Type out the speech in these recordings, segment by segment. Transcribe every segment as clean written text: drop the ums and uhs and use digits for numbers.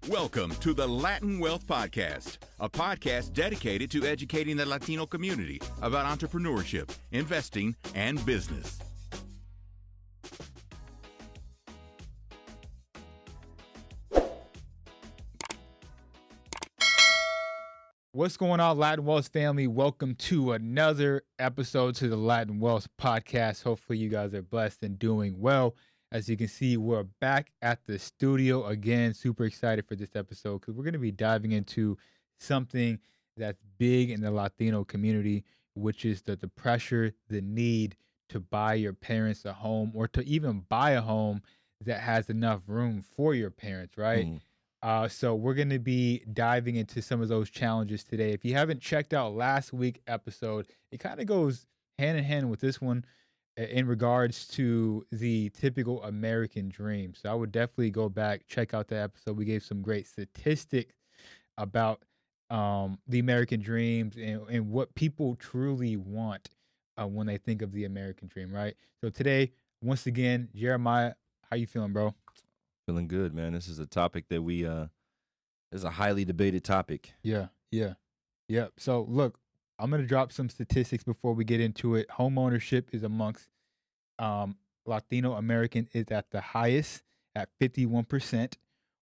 Welcome to the Latin Wealth Podcast, a podcast dedicated to educating the Latino community about entrepreneurship, investing, and business. What's going on, Latin Wealth family? Welcome to another episode to the Latin Wealth Podcast. Hopefully you guys are blessed and doing well. As you can see, we're back at the studio again. Super excited for this episode because we're going to be diving into something that's big in the Latino community, which is the pressure, the need to buy your parents a home or to even buy a home that has enough room for your parents, right? So we're going to be diving into some of those challenges today. If you haven't checked out last week's episode, it kind of goes hand in hand with this one in regards to the typical American dream. So I would definitely go back, check out that episode. We gave some great statistics about the American dreams and what people truly want when they think of the American dream, right? So today, once again, Jeremiah, how you feeling, bro? Feeling good, man. This is a topic that is a highly debated topic. Yeah. So look, I'm going to drop some statistics before we get into it. Home ownership is amongst Latino American is at the highest at 51%.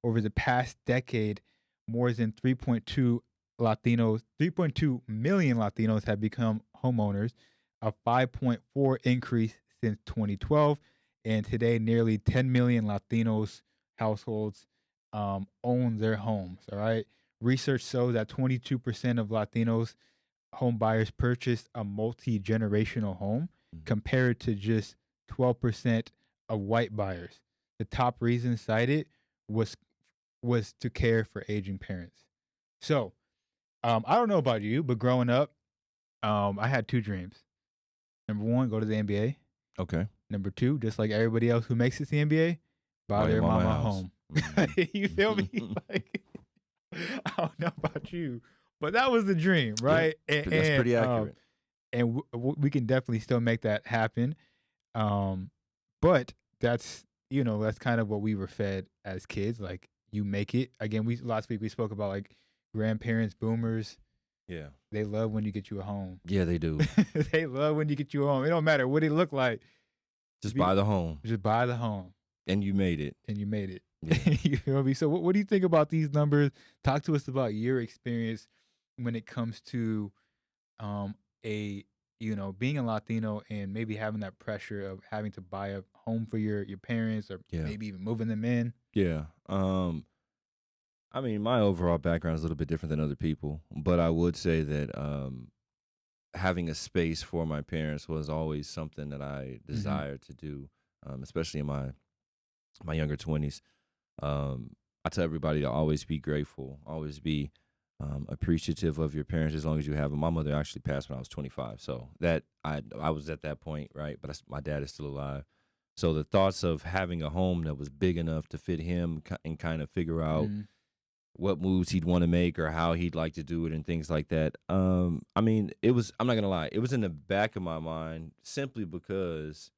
Over the past decade, more than 3.2 million Latinos have become homeowners, a 5.4 increase since 2012. And today, nearly 10 million Latinos households own their homes, all right? Research shows that 22% of Latinos home buyers purchased a multi-generational home compared to just 12% of white buyers. The top reason cited was to care for aging parents. So, I don't know about you, but growing up, I had two dreams. Number one, go to the NBA. Okay. Number two, just like everybody else who makes it to the NBA, buy their mama a home. You feel me? Like, I don't know about you, but that was the dream, right? Yeah, that's pretty accurate. And we can definitely still make that happen. But that's kind of what we were fed as kids. Like, you make it. Again, last week we spoke about like grandparents, boomers. Yeah. They love when you get you a home. Yeah, they do. They love when you get you a home. It don't matter what it look like. Just buy the home. Just buy the home. And you made it. Yeah. You feel me? So what do you think about these numbers? Talk to us about your experience when it comes to being a Latino and maybe having that pressure of having to buy a home for your parents or maybe even moving them in. Yeah. I mean, my overall background is a little bit different than other people, but I would say that having a space for my parents was always something that I desired to do, especially in my younger 20s. I tell everybody to always be grateful, always be appreciative of your parents as long as you have them. My mother actually passed when I was 25, so that I was at that point, right? But my dad is still alive. So the thoughts of having a home that was big enough to fit him and kind of figure out what moves he'd want to make or how he'd like to do it and things like that. I mean, I'm not going to lie, it was in the back of my mind simply because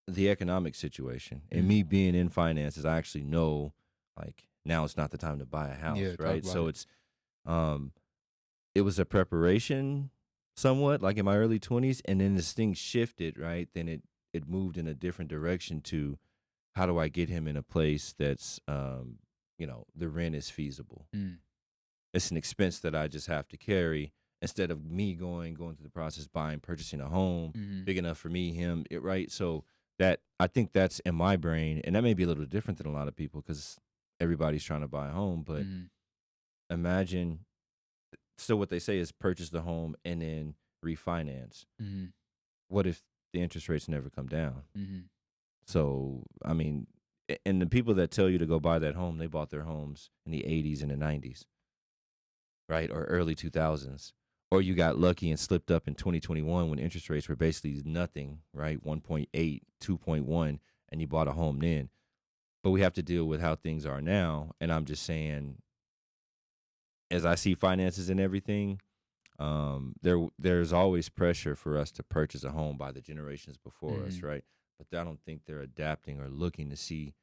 the economic situation and me being in finances, I actually know like now it's not the time to buy a house, right? So it was a preparation somewhat like in my early 20s, and then this thing shifted, right? Then it moved in a different direction to how do I get him in a place that's the rent is feasible. It's an expense that I just have to carry instead of me going through the process purchasing a home big enough for me, him, right? So that I think that's in my brain, and that may be a little different than a lot of people because everybody's trying to buy a home. But imagine, so what they say is purchase the home and then refinance. What if the interest rates never come down? So, I mean, and the people that tell you to go buy that home, they bought their homes in the 80s and the 90s, right? Or early 2000s. Or you got lucky and slipped up in 2021 when interest rates were basically nothing, right? 1.8, 2.1, and you bought a home then. But we have to deal with how things are now. And I'm just saying, as I see finances and everything, there's always pressure for us to purchase a home by the generations before us, right? But I don't think they're adapting or looking to see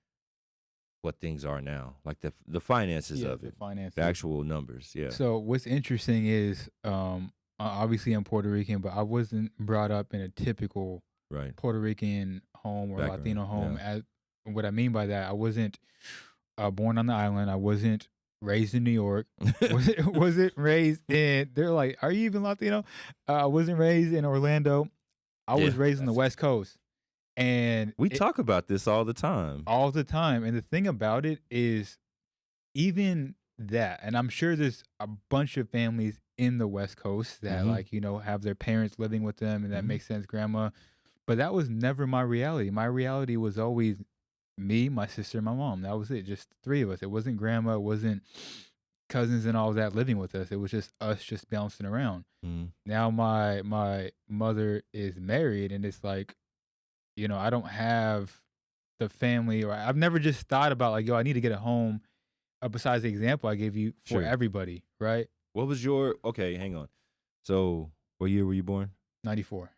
what things are now, like the finances Yeah, of the it, finances. the actual numbers. Yeah. So what's interesting is, obviously I'm Puerto Rican, but I wasn't brought up in a typical Right. Puerto Rican home or Background, Latino home. yeah. As what I mean by that, I wasn't born on the island. I wasn't raised in New York. Wasn't raised in. They're like, "Are you even Latino?" I wasn't raised in Orlando. I was Yeah, raised on the West Coast, and we talk about this all the time. all the time. And the thing about it is, even that, and I'm sure there's a bunch of families in the West Coast that Mhm. like, have their parents living with them, and that Mhm. makes sense, grandma. But that was never my reality. My reality was always me, my sister, my mom. That was it. Just the three of us. It wasn't grandma, it wasn't cousins and all that living with us. It was just us just bouncing around. Mhm. Now my mother is married, and it's like, I don't have the family, or I've never just thought about like, yo, I need to get a home, besides the example I gave you, for Sure. everybody, right? What was your okay? Hang on. So, what year were you born? 94.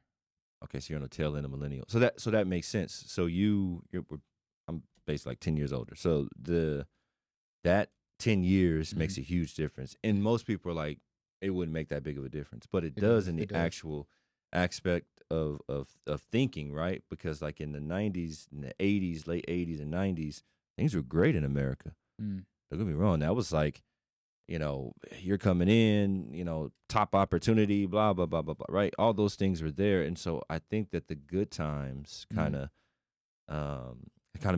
Okay, so you're on the tail end of millennial. So that makes sense. So I'm basically like 10 years older. So that 10 years makes a huge difference. And most people are like, it wouldn't make that big of a difference, but it does in the actual aspect of thinking, right? Because like in the 90s, in the 80s, late 80s and 90s, things were great in America. Don't get me wrong. That was like, you're coming in, top opportunity, blah, blah, blah, blah, blah, right? All those things were there. And so I think that the good times kind of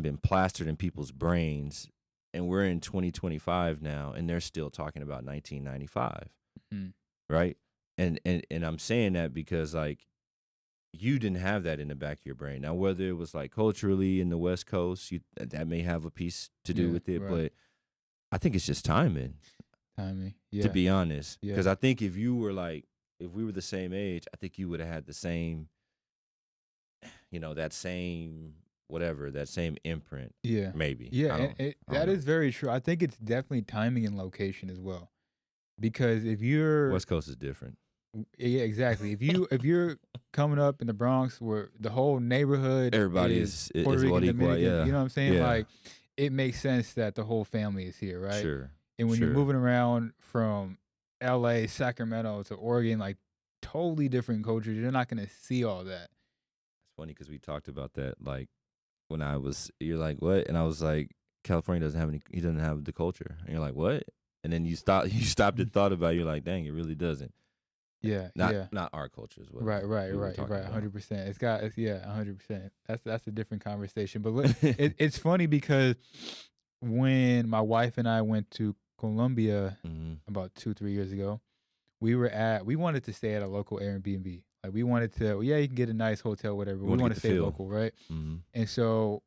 been plastered in people's brains. And we're in 2025 now, and they're still talking about 1995, right? And I'm saying that because, like, you didn't have that in the back of your brain. Now, whether it was, like, culturally in the West Coast, that may have a piece to do with it, right. but I think it's just timing. Yeah. To be honest. Yeah. Because I think if we were the same age, I think you would have had the same, that same whatever, that same imprint. Yeah. Maybe. Yeah, that is very true. I think it's definitely timing and location as well. Because if you're West Coast is different. Yeah, exactly. If you're coming up in the Bronx where the whole neighborhood Everybody is is Puerto Rican, what equal, Dominican, yeah. you know what I'm saying? Yeah. Like, it makes sense that the whole family is here, right? Sure. And when you're Sure. moving around from LA, Sacramento to Oregon, like totally different cultures, you're not gonna see all that. It's funny because we talked about that. Like when you're like, what? And I was like, California he doesn't have the culture. And you're like, what? And then you stopped and thought about it. You're like, dang, it really doesn't. Yeah, Not our culture as well. Right, 100%. It's 100%. That's a different conversation. But look, it's funny because when my wife and I went to Colombia about 2-3 years ago, we wanted to stay at a local Airbnb. Like we wanted to, you can get a nice hotel, whatever. We want to stay local, right? And so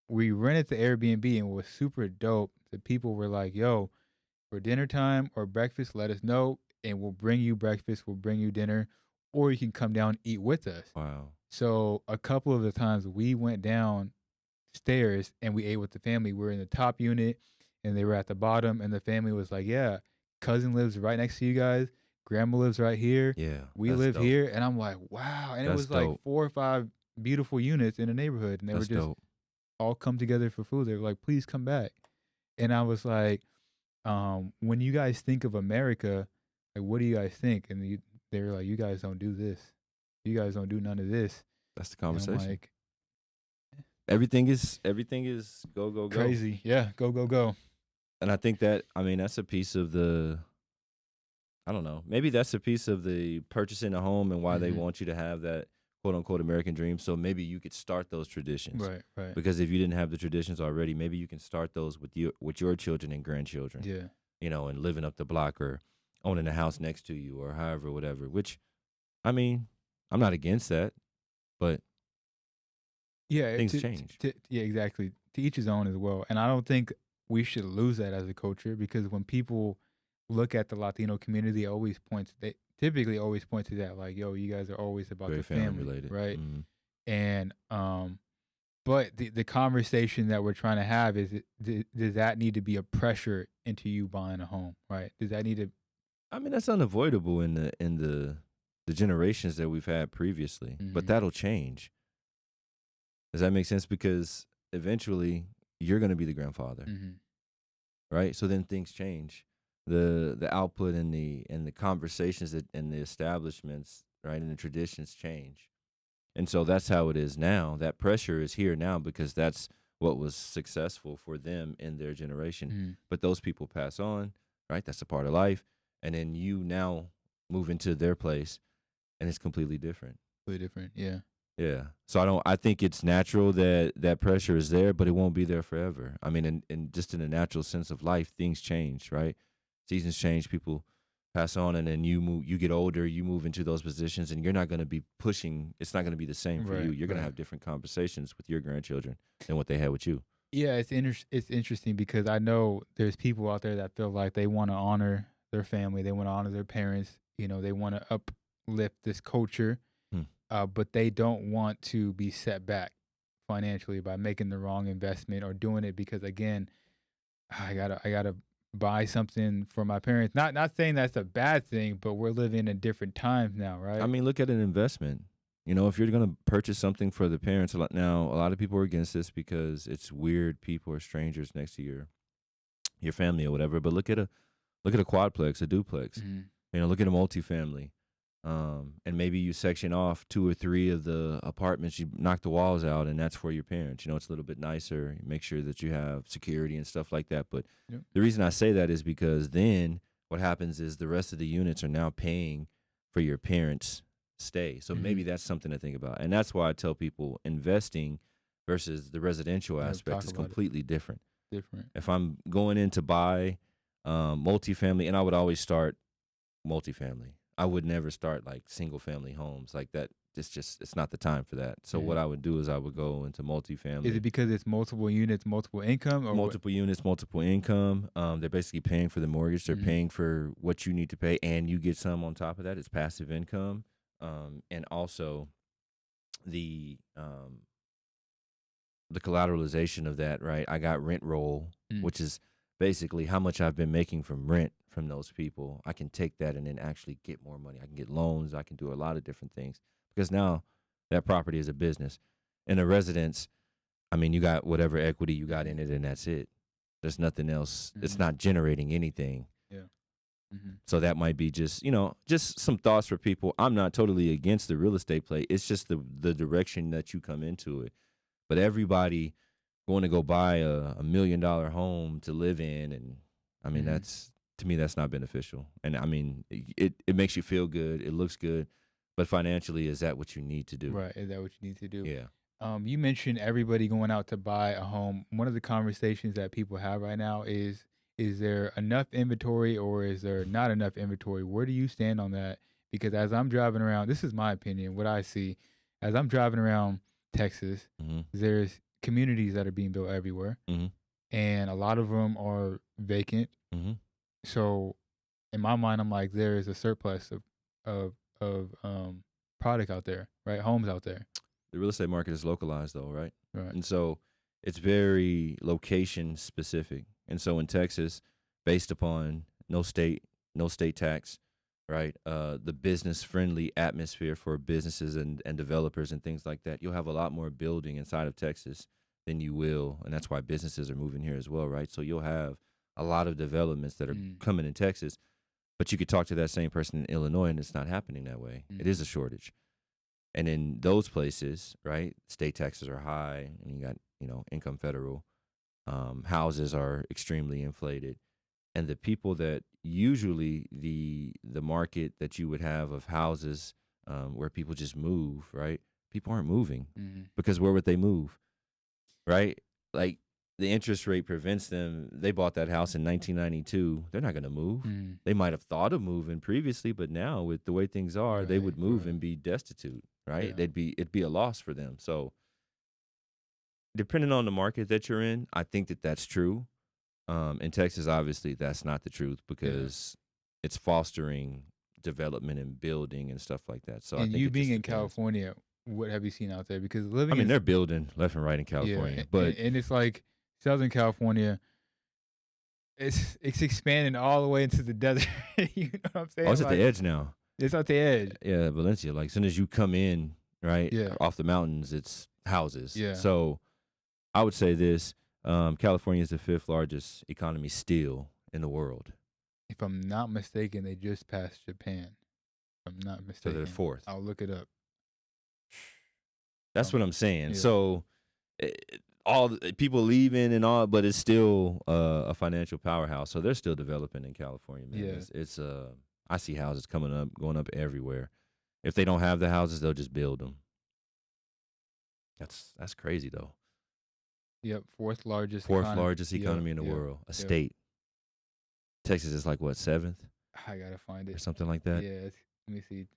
we rented the Airbnb, and it was super dope. The people were like, yo, for dinner time or breakfast, let us know, and we'll bring you breakfast, we'll bring you dinner, or you can come down and eat with us. Wow. So a couple of the times we went downstairs and we ate with the family. We were in the top unit and they were at the bottom, and the family was like, yeah, cousin lives right next to you guys. Grandma lives right here. Yeah. We live here. And I'm like, wow. And it was like dope. 4 or 5 beautiful units in the neighborhood. And they were just dope. all come together for food. They were like, please come back. And I was like, when you guys think of America, like, what do you guys think? And they were like, you guys don't do this. You guys don't do none of this. That's the conversation. And I'm like, everything is go, go, go. Crazy. Yeah. Go, go, go. And I think that's a piece of I don't know. Maybe that's a piece of the purchasing a home and why they want you to have that quote unquote American dream. So maybe you could start those traditions. Right. Because if you didn't have the traditions already, maybe you can start those with your children and grandchildren. Yeah. And living up the block or owning a house next to you or however, whatever. Which, I mean, I'm not against that, but yeah, things change. Yeah, exactly. To each his own as well. And I don't think we should lose that as a culture, because when people look at the Latino community, they typically always point to that, like, yo, you guys are always about Very the family related. right? And but the conversation that we're trying to have is, does that need to be a pressure into you buying a home, right? Does that need to? I mean, that's unavoidable in the generations that we've had previously, but that'll change. Does that make sense? Because eventually, you're going to be the grandfather, right? So then things change. The output and the conversations and the establishments, right, and the traditions change. And so that's how it is now. That pressure is here now because that's what was successful for them in their generation. But those people pass on, right? That's a part of life. And then you now move into their place and it's completely different. Completely different, yeah. Yeah. So I think it's natural that pressure is there, but it won't be there forever. I mean, in just in a natural sense of life, things change, right? Seasons change, people pass on, and then you get older, you move into those positions, and you're not going to be pushing. It's not going to be the same for you. You're going to have different conversations with your grandchildren than what they had with you. Yeah, it's interesting because I know there's people out there that feel like they want to honor their family, they want to honor their parents, they want to uplift this culture, but they don't want to be set back financially by making the wrong investment or doing it because, again, I gotta buy something for my parents. Not saying that's a bad thing, but we're living in different times now, right? I mean, look at an investment. If you're going to purchase something for the parents, now a lot of people are against this because it's weird people or strangers next to your family or whatever. But look at a quadplex, a duplex. Look at a multifamily. And maybe you section off 2 or 3 of the apartments, you knock the walls out, and that's for your parents. It's a little bit nicer. You make sure that you have security and stuff like that. But the reason I say that is because then what happens is the rest of the units are now paying for your parents' stay. So maybe that's something to think about. And that's why I tell people investing versus the residential aspect is completely different. If I'm going in to buy multifamily, and I would always start multifamily. I would never start like single family homes like that. It's not the time for that. So what I would do is I would go into multifamily. Is it because it's multiple units, multiple income? Or multiple units, multiple income. They're basically paying for the mortgage. They're paying for what you need to pay, and you get some on top of that. It's passive income. And also the collateralization of that, right? I got rent roll, which is basically how much I've been making from rent from those people. I can take that and then actually get more money. I can get loans. I can do a lot of different things because now that property is a business. In a residence, I mean, you got whatever equity you got in it, and that's it. There's nothing else. It's not generating anything. Yeah. So that might be just some thoughts for people. I'm not totally against the real estate play. It's just the direction that you come into it. But everybody going to go buy a $1 million home to live in, and I mean to me that's not beneficial. And I mean it makes you feel good, it looks good, but financially, is that what you need to do? Right, is that what you need to do? Yeah. You mentioned everybody going out to buy a home. One of the conversations that people have right now is there enough inventory or is there not enough inventory? Where do you stand on that? Because as I'm driving around, this is my opinion, what I see, as I'm driving around Texas, there's communities that are being built everywhere, and a lot of them are vacant. So in my mind, I'm like, there is a surplus of product out there, right? Homes out there. The real estate market is localized though, right? Right. And so it's very location specific. And so in Texas, based upon no state tax, right? The business friendly atmosphere for businesses and developers and things like that, you'll have a lot more building inside of Texas than you will. And that's why businesses are moving here as well, right? So you'll have a lot of developments that are coming in Texas, but you could talk to that same person in Illinois and it's not happening that way. It is a shortage. And in those places, right, state taxes are high and you got, income federal, houses are extremely inflated. And the people that usually the market that you would have of houses where people just move, right? People aren't moving because where would they move, right? Like the interest rate prevents them. They bought that house in 1992. They're not going to move. They might have thought of moving previously, but now with the way things are, they would move and be destitute, right? Yeah. It'd be a loss for them. So depending on the market that you're in, I think that's true. In Texas, obviously, that's not the truth because it's fostering development and building and stuff like that. So, and I think you being in California, what have you seen out there? Because living, they're building left and right in California, but and it's like Southern California, it's expanding all the way into the desert. You know what I'm saying? Oh, it's at the edge now. It's at the edge. Yeah, Valencia. Like as soon as you come in, right, Yeah. off the mountains, it's houses. Yeah. So I would say this. California is the 5th largest economy still in the world. If I'm not mistaken, they just passed Japan. If I'm not So mistaken. they're 4th. I'll look it up. That's what I'm saying. Yeah. So all the people leaving and all, but it's still a financial powerhouse. So they're still developing in California, man. Yeah. It's I see houses coming up, going up everywhere. If they don't have the houses, they'll just build them. That's crazy though. Yep, fourth largest economy in the world. A state. Texas is like what, 7th I gotta find or it. something like that. Yeah, let me see.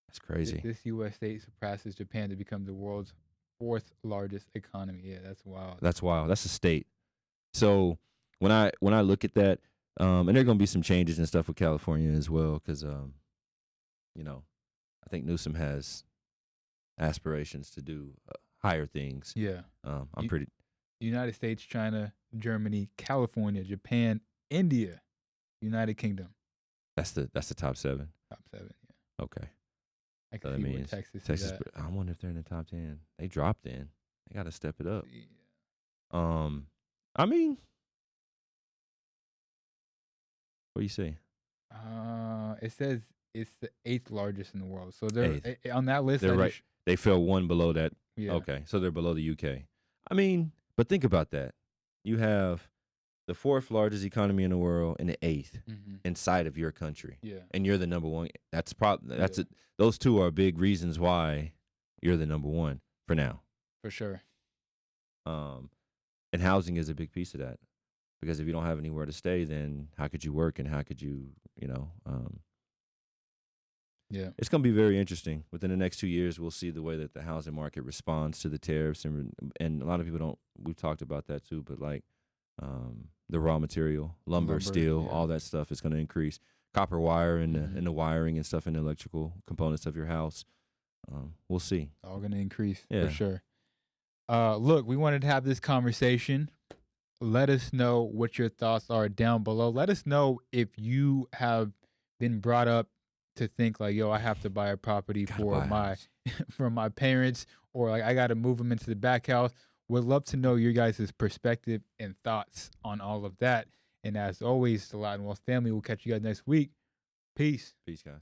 That's crazy. This U.S. state surpasses Japan to become the world's 4th largest economy. Yeah, that's wild. That's wild. That's a state. So when I look at that, and there are going to be some changes and stuff with California as well, because you know, I think Newsom has aspirations to do higher things. Yeah. I'm pretty. United States, China, Germany, California, Japan, India, United Kingdom. That's the top 7. Top 7. Yeah. Okay. I can So that see where means Texas is Texas. at. I wonder if they're in the top 10. They dropped in. They got to step it up. Yeah. I mean, what do you say? It says it's the 8th largest in the world. So they're 8th. On that list. They're right. They fell one below that. Yeah. Okay, so they're below the UK. I mean, but think about that. You have the 4th largest economy in the world and the 8th inside of your country. Yeah. And you're the number 1. That's it. Those two are big reasons why you're the number 1 for now. For sure. And housing is a big piece of that, because if you don't have anywhere to stay, then how could you work and how could you, Yeah. It's going to be very interesting. Within the next 2 years, we'll see the way that the housing market responds to the tariffs, and a lot of people don't. We've talked about that too, but like the raw material, lumber, steel, all that stuff is going to increase. Copper wire and the wiring and stuff in the electrical components of your house. We'll see. All going to increase Yeah. for sure. Look, we wanted to have this conversation. Let us know what your thoughts are down below. Let us know if you have been brought up to think like, yo, I have to buy a property for my parents, or like I got to move them into the back house. We'd love to know your guys' perspective and thoughts on all of that. And as always, the Latin Wealth family will catch you guys next week. Peace. Peace, guys.